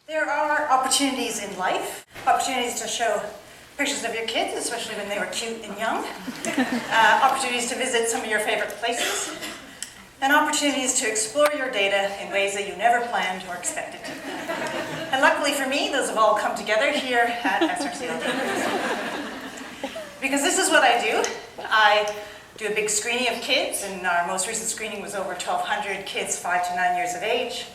There are opportunities in life, opportunities to show pictures of your kids, especially when they were cute and young, opportunities to visit some of your favorite places, and opportunities to explore your data in ways that you never planned or expected to. And luckily for me, those have all come together here at SRCLD. Because this is what I do. I do a big screening of kids, and our most recent screening was over 1,200 kids 5 to 9 years of age.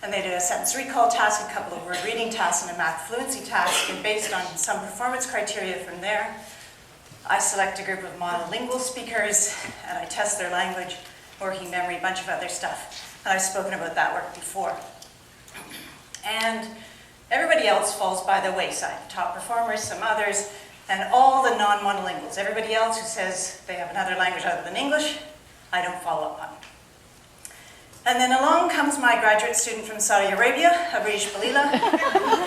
And they do a sentence recall task, a couple of word reading tasks, and a math fluency task. And based on some performance criteria from there, I select a group of monolingual speakers, and I test their language, working memory, a bunch of other stuff. And I've spoken about that work before. And everybody else falls by the wayside. Top performers, some others, and all the non-monolinguals. Everybody else who says they have another language other than English, I don't follow up on. And then along comes my graduate student from Saudi Arabia, Areej Balilah,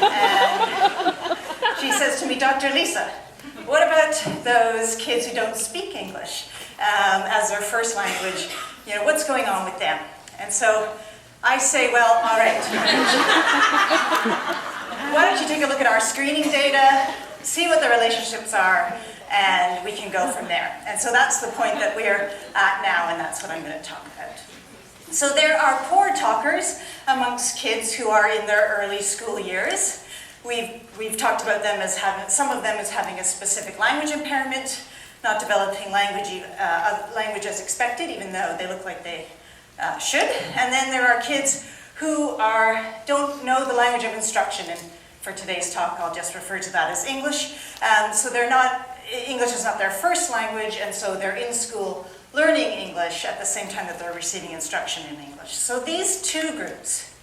and she says to me, Dr. Lisa, what about those kids who don't speak English as their first language? You know, what's going on with them? And so I say, well, all right. Why don't you take a look at our screening data, see what the relationships are, and we can go from there. And so that's the point that we're at now, and that's what I'm going to talk about. So there are poor talkers amongst kids who are in their early school years. We've talked about them as having, some of them as having a specific language impairment, not developing language as expected, even though they look like they should. And then there are kids who don't know the language of instruction, and for today's talk I'll just refer to that as English. So English is not their first language, and so they're in school learning English at the same time that they're receiving instruction in English. So these two groups,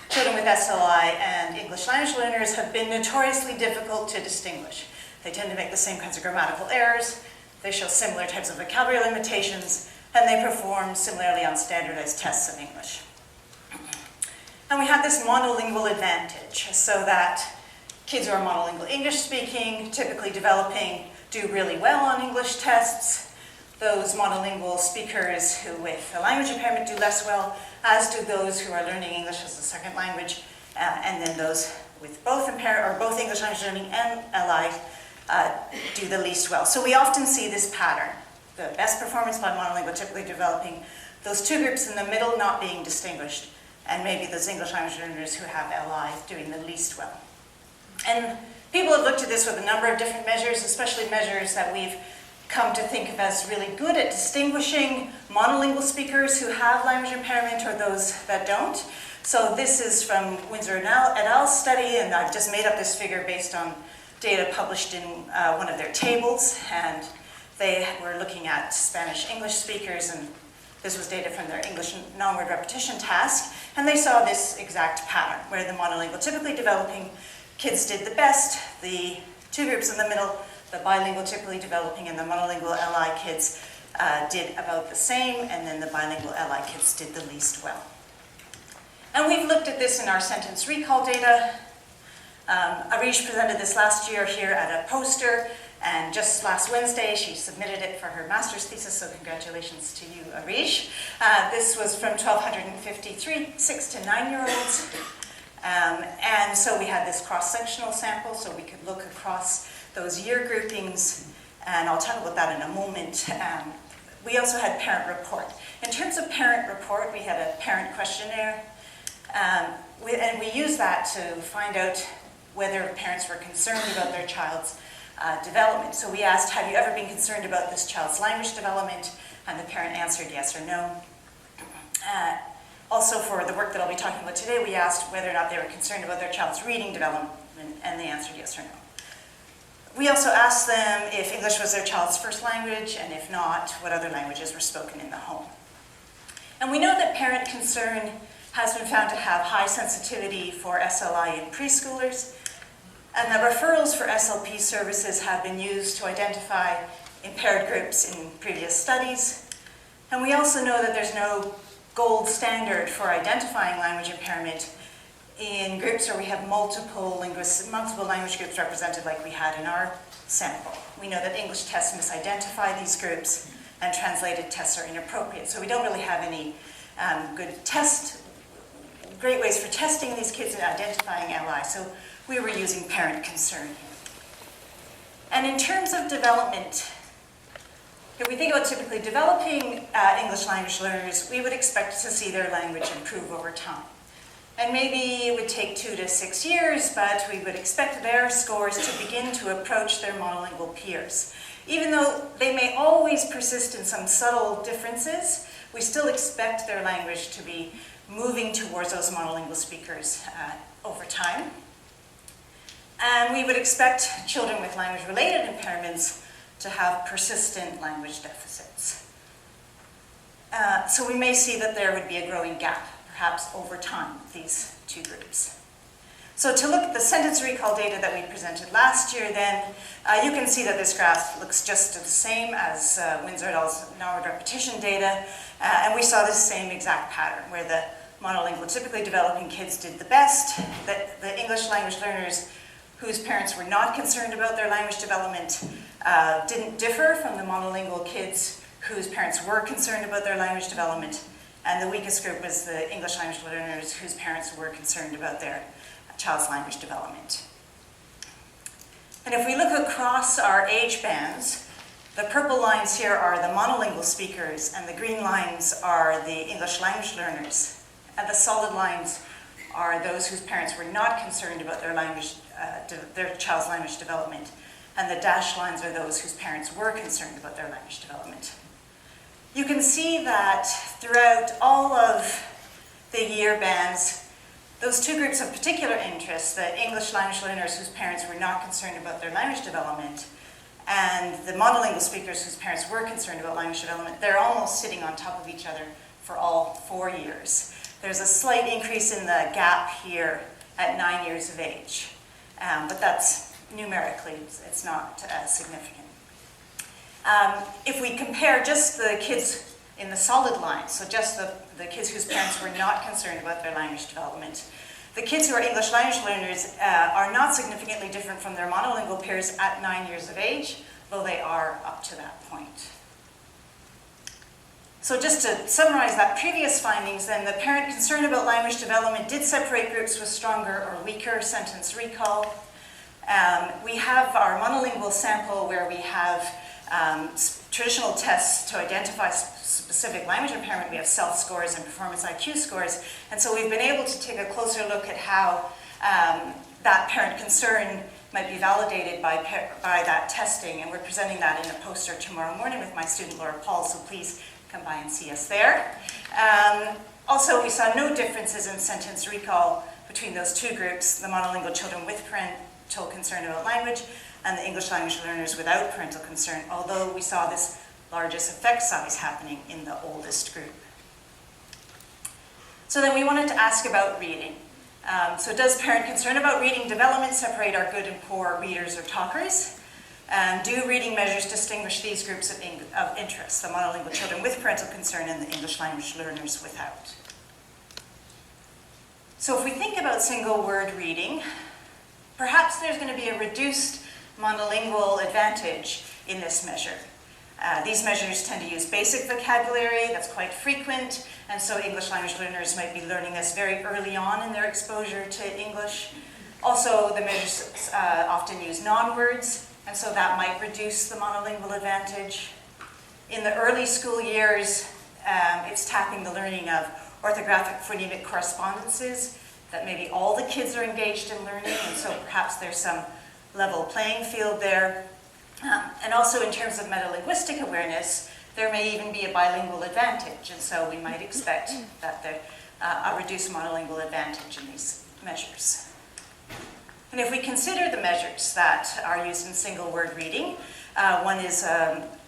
children with SLI and English language learners, have been notoriously difficult to distinguish. They tend to make the same kinds of grammatical errors, they show similar types of vocabulary limitations, and they perform similarly on standardized tests of English. And we have this monolingual advantage, so that kids who are monolingual English speaking, typically developing, do really well on English tests. Those monolingual speakers who with a language impairment do less well, as do those who are learning English as a second language, and then those with both English language learning and LI do the least well. So we often see this pattern. The best performance by monolingual typically developing, those two groups in the middle not being distinguished, and maybe those English language learners who have LI doing the least well. And people have looked at this with a number of different measures, especially measures that we've come to think of as really good at distinguishing monolingual speakers who have language impairment or those that don't. So this is from Windsor et al.'s study, and I've just made up this figure based on data published in one of their tables, and they were looking at Spanish English speakers, and this was data from their English non-word repetition task, and they saw this exact pattern, where the monolingual typically developing kids did the best, the two groups in the middle, the bilingual typically developing and the monolingual LI kids did about the same, and then the bilingual LI kids did the least well. And we've looked at this in our sentence recall data. Areej presented this last year here at a poster, and just last Wednesday she submitted it for her master's thesis, so congratulations to you, Areej. This was from 1,253 6 to 9-year-olds. And so we had this cross-sectional sample, so we could look across those year groupings, and I'll talk about that in a moment. We also had parent report. In terms of parent report, we had a parent questionnaire, and we used that to find out whether parents were concerned about their child's development. So we asked, have you ever been concerned about this child's language development? And the parent answered yes or no. Also, for the work that I'll be talking about today, we asked whether or not they were concerned about their child's reading development, and they answered yes or no. We also asked them if English was their child's first language, and if not, what other languages were spoken in the home. And we know that parent concern has been found to have high sensitivity for SLI in preschoolers, and that referrals for SLP services have been used to identify impaired groups in previous studies. And we also know that there's no gold standard for identifying language impairment in groups where we have multiple language groups represented like we had in our sample. We know that English tests misidentify these groups, and translated tests are inappropriate. So we don't really have any good test great ways for testing these kids and identifying LI. So we were using parent concern here. And in terms of development, if we think about typically developing English language learners, we would expect to see their language improve over time. And maybe it would take 2 to 6 years, but we would expect their scores to begin to approach their monolingual peers. Even though they may always persist in some subtle differences, we still expect their language to be moving towards those monolingual speakers over time. And we would expect children with language-related impairments to have persistent language deficits. So we may see that there would be a growing gap, perhaps over time, with these two groups. So to look at the sentence recall data that we presented last year, then you can see that this graph looks just the same as Windsor et al.'s Norwood repetition data, and we saw this same exact pattern, where the monolingual, typically developing kids did the best, that the English language learners whose parents were not concerned about their language development didn't differ from the monolingual kids whose parents were concerned about their language development, and the weakest group was the English language learners whose parents were concerned about their child's language development. And if we look across our age bands, the purple lines here are the monolingual speakers, and the green lines are the English language learners, and the solid lines are those whose parents were not concerned about their language, their child's language development, and the dashed lines are those whose parents were concerned about their language development. You can see that throughout all of the year bands, those two groups of particular interest, the English language learners whose parents were not concerned about their language development, and the monolingual speakers whose parents were concerned about language development, they're almost sitting on top of each other for all 4 years. There's a slight increase in the gap here at 9 years of age, but that's numerically, it's not significant. If we compare just the kids in the solid line, so just the kids whose parents were not concerned about their language development, the kids who are English language learners are not significantly different from their monolingual peers at 9 years of age, though they are up to that point. So just to summarize that previous findings, then the parent concern about language development did separate groups with stronger or weaker sentence recall. We have our monolingual sample where we have traditional tests to identify specific language impairment. We have self-scores and performance IQ scores. And so we've been able to take a closer look at how that parent concern might be validated by that testing. And we're presenting that in a poster tomorrow morning with my student Laura Paul, so please come by and see us there. Also, we saw no differences in sentence recall between those two groups, the monolingual children with parental concern about language and the English language learners without parental concern, although we saw this largest effect size happening in the oldest group. So then we wanted to ask about reading. So does parent concern about reading development separate our good and poor readers or talkers? Do reading measures distinguish these groups of interest, the monolingual children with parental concern and the English language learners without? So if we think about single word reading, perhaps there's going to be a reduced monolingual advantage in this measure. These measures tend to use basic vocabulary that's quite frequent, and so English language learners might be learning this very early on in their exposure to English. Also, the measures often use non-words, and so that might reduce the monolingual advantage. In the early school years, it's tapping the learning of orthographic phonemic correspondences that maybe all the kids are engaged in learning, and so perhaps there's some level playing field there. And also in terms of metalinguistic awareness, there may even be a bilingual advantage, and so we might expect that there a reduced monolingual advantage in these measures. And if we consider the measures that are used in single word reading, one is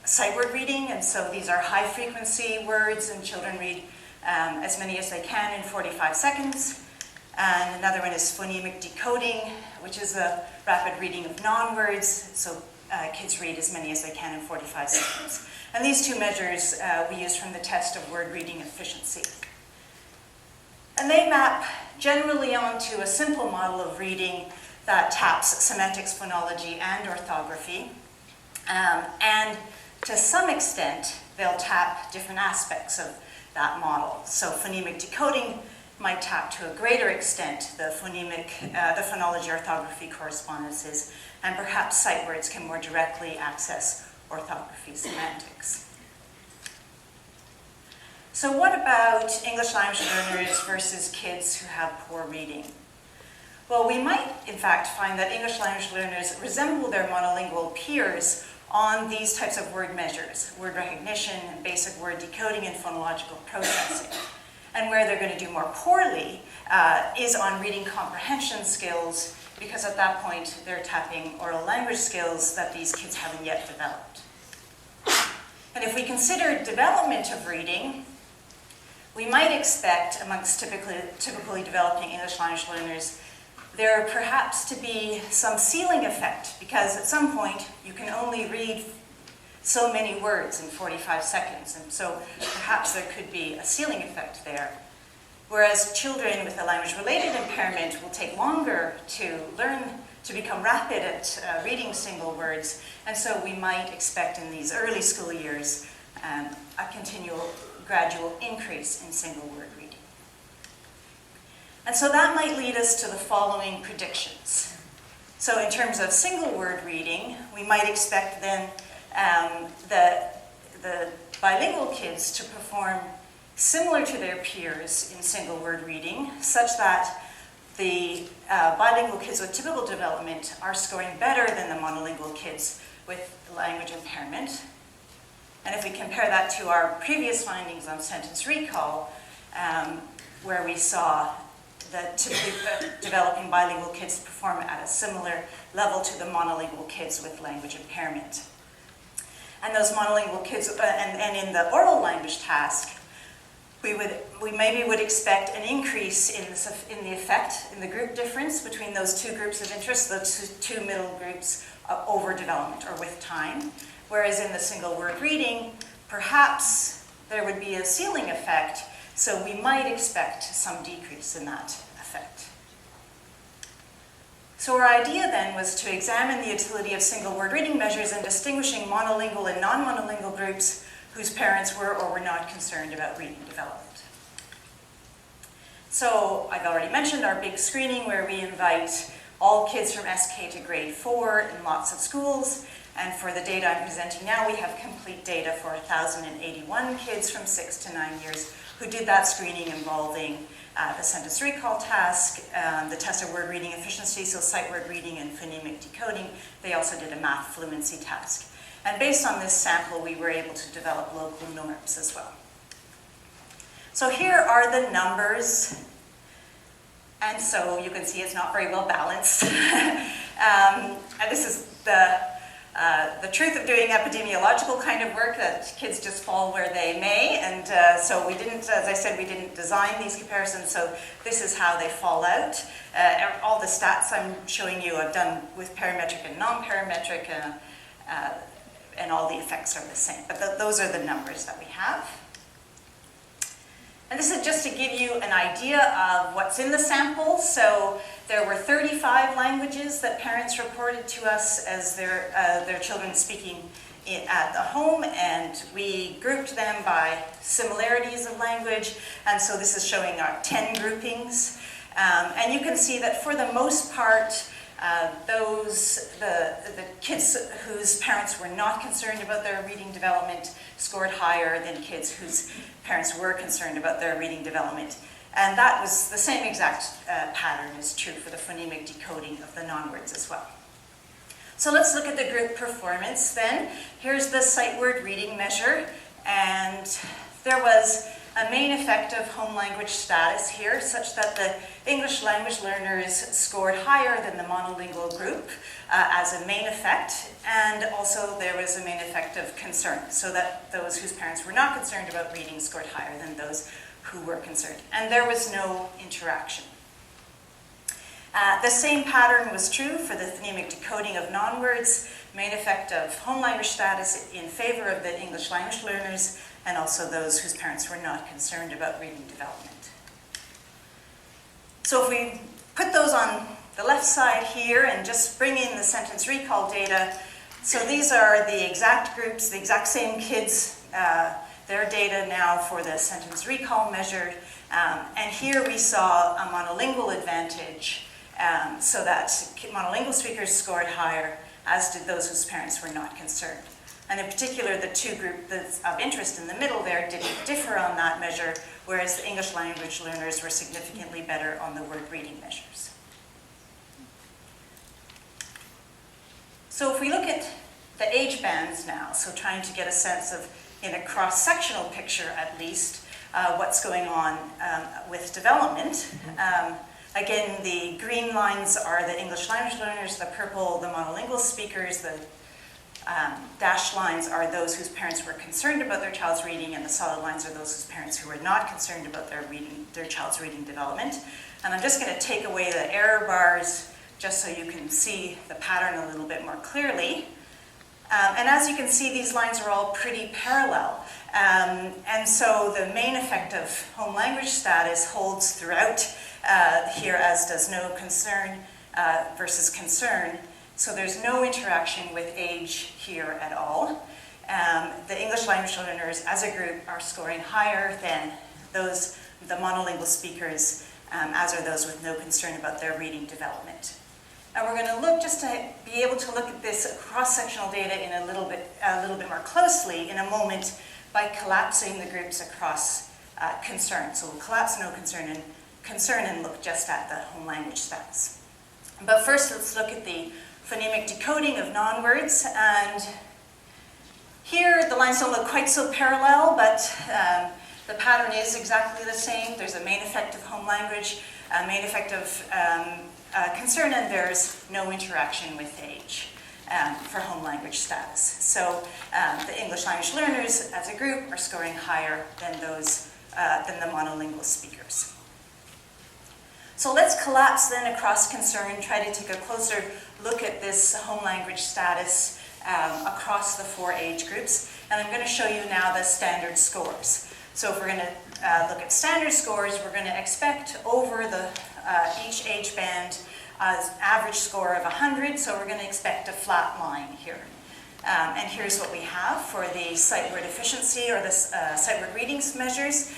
sight word reading, and so these are high frequency words, and children read as many as they can in 45 seconds. And another one is phonemic decoding, which is a rapid reading of non-words, so kids read as many as they can in 45 seconds. And these two measures we use from the test of word reading efficiency. And they map generally onto a simple model of reading that taps semantics, phonology, and orthography. And to some extent, they'll tap different aspects of that model. So phonemic decoding might tap to a greater extent the phonology orthography correspondences, and perhaps sight words can more directly access orthography semantics. So what about English language learners versus kids who have poor reading? Well, we might, in fact, find that English language learners resemble their monolingual peers on these types of word measures, word recognition and basic word decoding and phonological processing. And where they're going to do more poorly is on reading comprehension skills, because at that point they're tapping oral language skills that these kids haven't yet developed. And if we consider development of reading, we might expect amongst typically developing English language learners there perhaps to be some ceiling effect, because at some point you can only read so many words in 45 seconds, and so perhaps there could be a ceiling effect there. Whereas children with a language-related impairment will take longer to learn to become rapid at reading single words, and so we might expect in these early school years a continual, gradual increase in single word reading. And so that might lead us to the following predictions. So in terms of single word reading, we might expect then the bilingual kids to perform similar to their peers in single word reading, such that the bilingual kids with typical development are scoring better than the monolingual kids with language impairment. And if we compare that to our previous findings on sentence recall, where we saw the typically developing bilingual kids perform at a similar level to the monolingual kids with language impairment. And those monolingual kids, and in the oral language task, we maybe would expect an increase in the effect, in the group difference between those two groups of interest, those two middle groups over development or with time. Whereas in the single word reading, perhaps there would be a ceiling effect, so we might expect some decrease in that effect. So our idea then was to examine the utility of single word reading measures in distinguishing monolingual and non-monolingual groups whose parents were or were not concerned about reading development. So I've already mentioned our big screening where we invite all kids from SK to grade 4 in lots of schools. And for the data I'm presenting now, we have complete data for 1,081 kids from 6 to 9 years who did that screening involving the sentence recall task, the test of word reading efficiency, so sight word reading and phonemic decoding. They also did a math fluency task. And based on this sample, we were able to develop local norms as well. So here are the numbers. And so you can see it's not very well balanced. And this is the truth of doing epidemiological kind of work, that kids just fall where they may. And so we didn't, as I said, we didn't design these comparisons, so this is how they fall out. All the stats I'm showing you I've done with parametric and non-parametric, and all the effects are the same. But those are the numbers that we have. And this is just to give you an idea of what's in the sample. So there were 35 languages that parents reported to us as their children speaking at the home, and we grouped them by similarities of language. And so this is showing our 10 groupings. And you can see that for the most part, the kids whose parents were not concerned about their reading development scored higher than kids whose parents were concerned about their reading development. And that was the same exact pattern is true for the phonemic decoding of the non-words as well. So let's look at the group performance then. Here's the sight word reading measure, and there was a main effect of home language status here, such that the English language learners scored higher than the monolingual group as a main effect, and also there was a main effect of concern, so that those whose parents were not concerned about reading scored higher than those who were concerned. And there was no interaction. The same pattern was true for the phonemic decoding of non-words, main effect of home language status in favor of the English language learners, and also those whose parents were not concerned about reading development. So if we put those on the left side here and just bring in the sentence recall data, so these are the exact groups, the exact same kids their data now for the sentence recall measure. And here we saw a monolingual advantage, so that monolingual speakers scored higher, as did those whose parents were not concerned. And in particular, the two groups of interest in the middle there didn't differ on that measure, whereas the English language learners were significantly better on the word reading measures. So if we look at the age bands now, so trying to get a sense of, in a cross-sectional picture at least, what's going on with development. Again, the green lines are the English language learners, the purple, the monolingual speakers, the dashed lines are those whose parents were concerned about their child's reading, and the solid lines are those whose parents who were not concerned about their child's reading development. And I'm just going to take away the error bars just so you can see the pattern a little bit more clearly. And as you can see, these lines are all pretty parallel. And so the main effect of home language status holds throughout here, as does no concern versus concern. So there's no interaction with age here at all. The English language learners as a group are scoring higher than the monolingual speakers, as are those with no concern about their reading development. And we're going to look, just to be able to look at this cross-sectional data in a little bit more closely in a moment, by collapsing the groups across concern. So we'll collapse no concern and look just at the home language status. But first, let's look at the phonemic decoding of non-words. And here, the lines don't look quite so parallel, but the pattern is exactly the same. There's a main effect of home language, a main effect of concern, and there's no interaction with age for home language status. So the English language learners as a group are scoring higher than than the monolingual speakers. So let's collapse then across concern, try to take a closer look at this home language status across the 4 age groups. And I'm going to show you now the standard scores. So if we're going to look at standard scores, we're going to expect over each age band average score of 100, so we're going to expect a flat line here. And here's what we have for the sight word efficiency, or the sight word readings measures.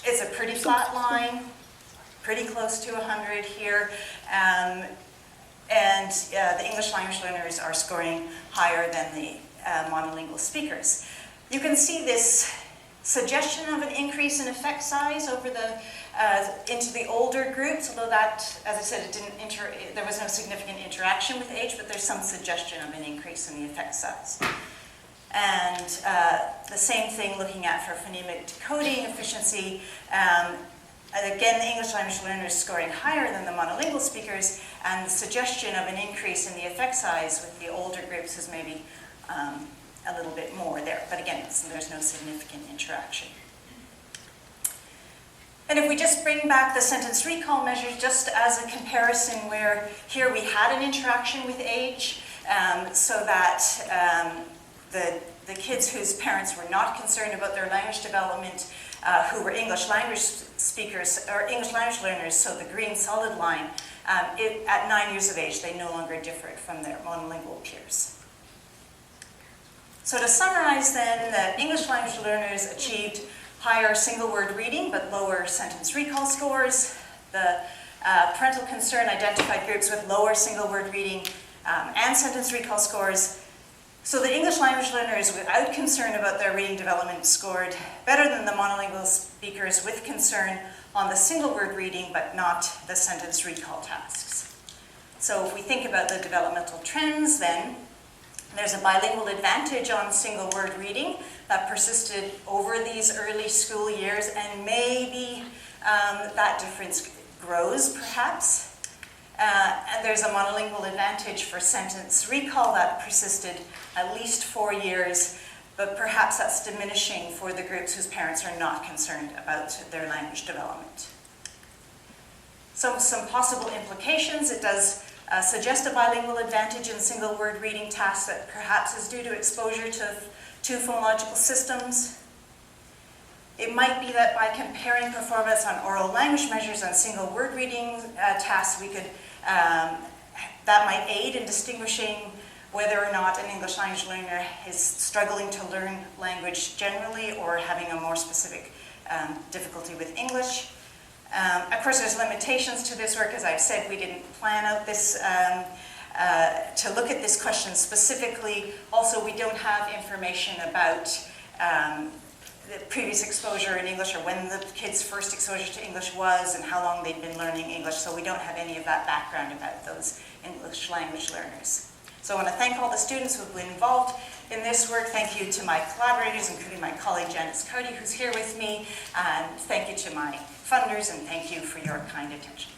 It's a pretty flat line, pretty close to 100 here. And the English language learners are scoring higher than the monolingual speakers. You can see this suggestion of an increase in effect size over into the older groups, although that, as I said, there was no significant interaction with age, but there's some suggestion of an increase in the effect size. And the same thing looking at for phonemic decoding efficiency. Again, the English language learners scoring higher than the monolingual speakers, and the suggestion of an increase in the effect size with the older groups is maybe a little bit more there. But again, there's no significant interaction. And if we just bring back the sentence recall measures just as a comparison, where here we had an interaction with age, so that the kids whose parents were not concerned about their language development, who were English language speakers or English language learners, so the green solid line, at 9 years of age, they no longer differed from their monolingual peers. So to summarize then, the English language learners achieved higher single word reading but lower sentence recall scores. The parental concern identified groups with lower single word reading and sentence recall scores. So the English language learners without concern about their reading development scored better than the monolingual speakers with concern on the single word reading but not the sentence recall tasks. So if we think about the developmental trends then, there's a bilingual advantage on single word reading that persisted over these early school years, and maybe that difference grows perhaps. And there's a monolingual advantage for sentence recall that persisted at least 4 years, but perhaps that's diminishing for the groups whose parents are not concerned about their language development. So some possible implications: it does suggest a bilingual advantage in single word reading tasks that perhaps is due to exposure to two phonological systems. It might be that by comparing performance on oral language measures and single word reading tasks, we could that might aid in distinguishing whether or not an English language learner is struggling to learn language generally or having a more specific difficulty with English. Of course, there's limitations to this work. As I've said, we didn't plan out this to look at this question specifically. Also, we don't have information about the previous exposure in English, or when the kids' first exposure to English was and how long they'd been learning English, so we don't have any of that background about those English language learners. So I want to thank all the students who've been involved in this work. Thank you to my collaborators, including my colleague Janice Cody, who's here with me, and thank you to my funders, and thank you for your kind attention.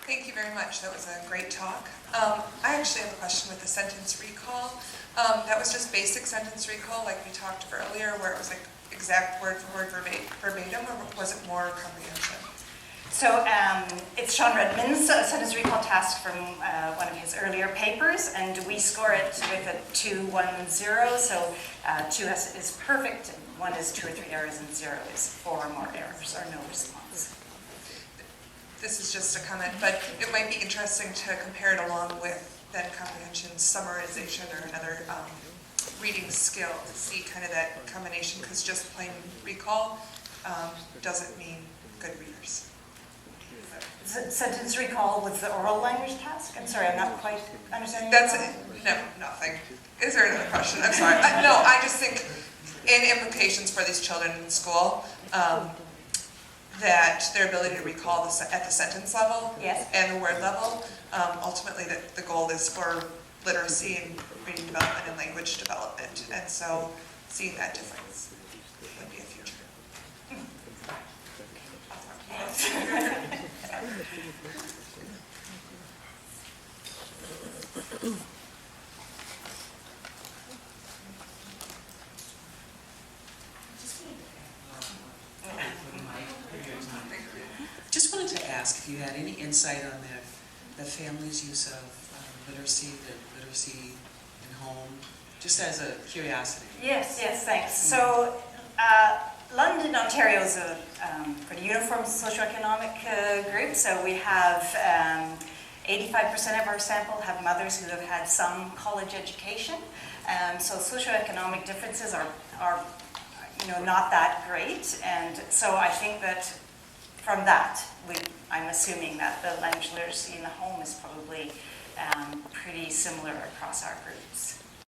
Thank you very much. That was a great talk. I actually have a question with the sentence recall. That was just basic sentence recall, like we talked earlier, where it was like exact word for word verbatim, or was it more comprehension? So it's Sean Redmond's sentence recall task from one of his earlier papers, and we score it with a 2-1-0. So 2 is perfect, 1 is 2 or 3 errors, and 0 is 4 or more errors or no response. This is just a comment, but it might be interesting to compare it along with then comprehension, summarization, or another reading skill to see kind of that combination, because just plain recall doesn't mean good readers. Sentence recall with the oral language task? I'm sorry, I'm not quite understanding. That's it. No, nothing. Is there another question? I'm sorry. No, I just think in implications for these children in school, that their ability to recall at the sentence level, yes, and the word level, ultimately the goal is for literacy and reading development and language development, and so seeing that difference would be a future. Just wanted to ask if you had any insight on the family's use of literacy in home, just as a curiosity. Yes, thanks. So London, Ontario is a pretty uniform socioeconomic group. So we have 85% of our sample have mothers who have had some college education. So socioeconomic differences are not that great. And so I think that from that, I'm assuming that the language literacy in the home is probably pretty similar across our group.